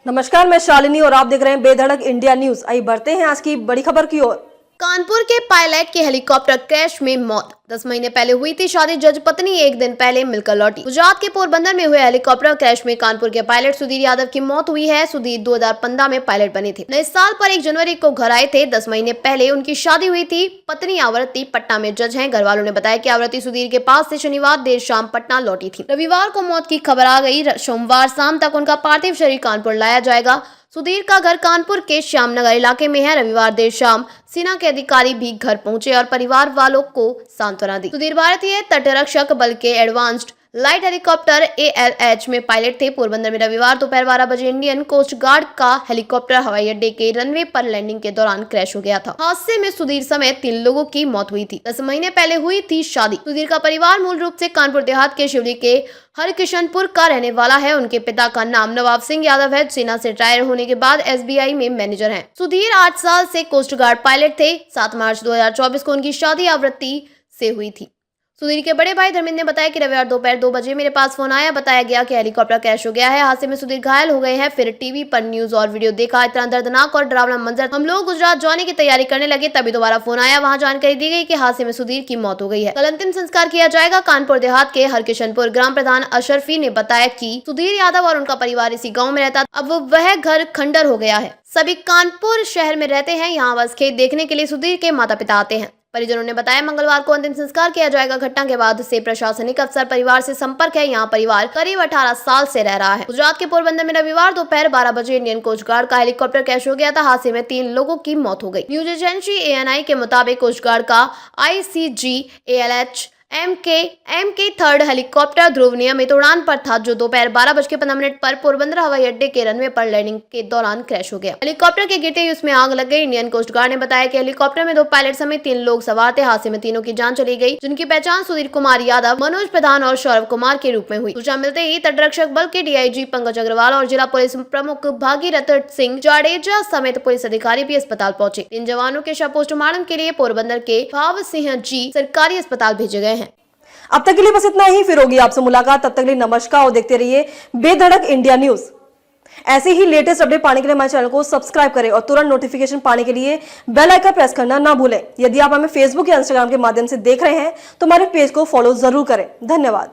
नमस्कार, मैं शालिनी और आप देख रहे हैं बेधड़क इंडिया न्यूज। आइए बढ़ते हैं आज की बड़ी खबर की ओर। कानपुर के पायलट की हेलीकॉप्टर क्रैश में मौत। 10 महीने पहले हुई थी शादी, जज पत्नी एक दिन पहले मिलकर लौटी। गुजरात के पोरबंदर में हुए हेलीकॉप्टर क्रैश में कानपुर के पायलट सुधीर यादव की मौत हुई है। सुधीर 2015 में पायलट बने थे। नए साल पर 1 जनवरी को घर आए थे। 10 महीने पहले उनकी शादी हुई थी। पत्नी आवृत्ति पटना में जज हैं। घर वालों ने बताया कि आवृत्ति सुधीर के पास से शनिवार देर शाम पटना लौटी थी। रविवार को मौत की खबर आ गई। सोमवार शाम तक उनका पार्थिव शरीर कानपुर लाया जाएगा। सुधीर का घर कानपुर के श्यामनगर इलाके में है। रविवार देर शाम सेना के अधिकारी भी घर पहुंचे और परिवार वालों को सांत्वना दी। सुधीर भारतीय तटरक्षक बल के एडवांस्ड लाइट हेलीकॉप्टर ALH में पायलट थे। पोरबंदर में रविवार दोपहर 12 बजे इंडियन कोस्ट गार्ड का हेलीकॉप्टर हवाई अड्डे के रनवे पर लैंडिंग के दौरान क्रैश हो गया था। हादसे में सुधीर समेत 3 लोगों की मौत हुई थी। 10 महीने पहले हुई थी शादी। सुधीर का परिवार मूल रूप से कानपुर देहात के शिवली के हरकिशनपुर का रहने वाला है। उनके पिता का नाम नवाब सिंह यादव है। सेना से रिटायर होने के बाद SBI में मैनेजर हैं। सुधीर 8 साल से कोस्ट गार्ड पायलट थे। 7 मार्च 2024 को उनकी शादी आवृत्ति से हुई थी। सुधीर के बड़े भाई धर्मेंद्र ने बताया कि रविवार दोपहर 2 बजे मेरे पास फोन आया। बताया गया कि हेलीकॉप्टर क्रैश हो गया है। हादसे में सुधीर घायल हो गए हैं। फिर टीवी पर न्यूज और वीडियो देखा। इतना दर्दनाक और डरावना मंजर। हम लोग गुजरात जाने की तैयारी करने लगे, तभी दोबारा फोन आया। वहां जानकारी दी गई कि हादसे में सुधीर की मौत हो गई है। कल अंतिम संस्कार किया जाएगा। कानपुर देहात के हरकिशनपुर ग्राम प्रधान अशरफी ने बताया कि सुधीर यादव और उनका परिवार इसी गाँव में रहता। अब वह घर खंडर हो गया है। सभी कानपुर शहर में रहते हैं। यहाँ बस खेत देखने के लिए सुधीर के माता पिता आते हैं। परिजनों ने बताया मंगलवार को अंतिम संस्कार किया जाएगा। घटना के बाद से प्रशासनिक अफसर परिवार से संपर्क है। यहाँ परिवार करीब 18 साल से रह रहा है। गुजरात के पोरबंदर में रविवार दोपहर 12 बजे इंडियन कोस्ट गार्ड का हेलीकॉप्टर क्रैश हो गया था। हादसे में 3 लोगों की मौत हो गई। न्यूज एजेंसी ANI के मुताबिक कोस्ट गार्ड का ICG ALH MK 3rd helicopter Dhruv नियमित उड़ान पर था, जो दोपहर 12:15 पर पोरबंदर हवाई अड्डे के रनवे पर लैंडिंग के दौरान क्रैश हो गया। हेलीकॉप्टर के गिरते ही उसमें आग लग गई। इंडियन कोस्ट गार्ड ने बताया कि हेलीकॉप्टर में 2 पायलट समेत 3 लोग सवार थे। हादसे में तीनों की जान चली गई, जिनकी पहचान सुधीर कुमार यादव, मनोज प्रधान और सौरभ कुमार के रूप में हुई। सूचना मिलते ही तटरक्षक बल के DIG पंकज अग्रवाल और जिला पुलिस प्रमुख भागीरथ सिंह जाडेजा समेत पुलिस अधिकारी भी अस्पताल पहुंचे। 3 जवानों के शव पोस्टमार्टम के लिए पोरबंदर के भाव सिंह जी सरकारी अस्पताल भेजे गए हैं। अब तक के लिए बस इतना ही। फिर होगी आपसे मुलाकात। तब तक के लिए नमस्कार और देखते रहिए बेधड़क इंडिया न्यूज। ऐसे ही लेटेस्ट अपडेट पाने के लिए हमारे चैनल को सब्सक्राइब करें और तुरंत नोटिफिकेशन पाने के लिए बेल आइकन प्रेस करना ना भूलें। यदि आप हमें फेसबुक या इंस्टाग्राम के माध्यम से देख रहे हैं तो हमारे पेज को फॉलो जरूर करें। धन्यवाद।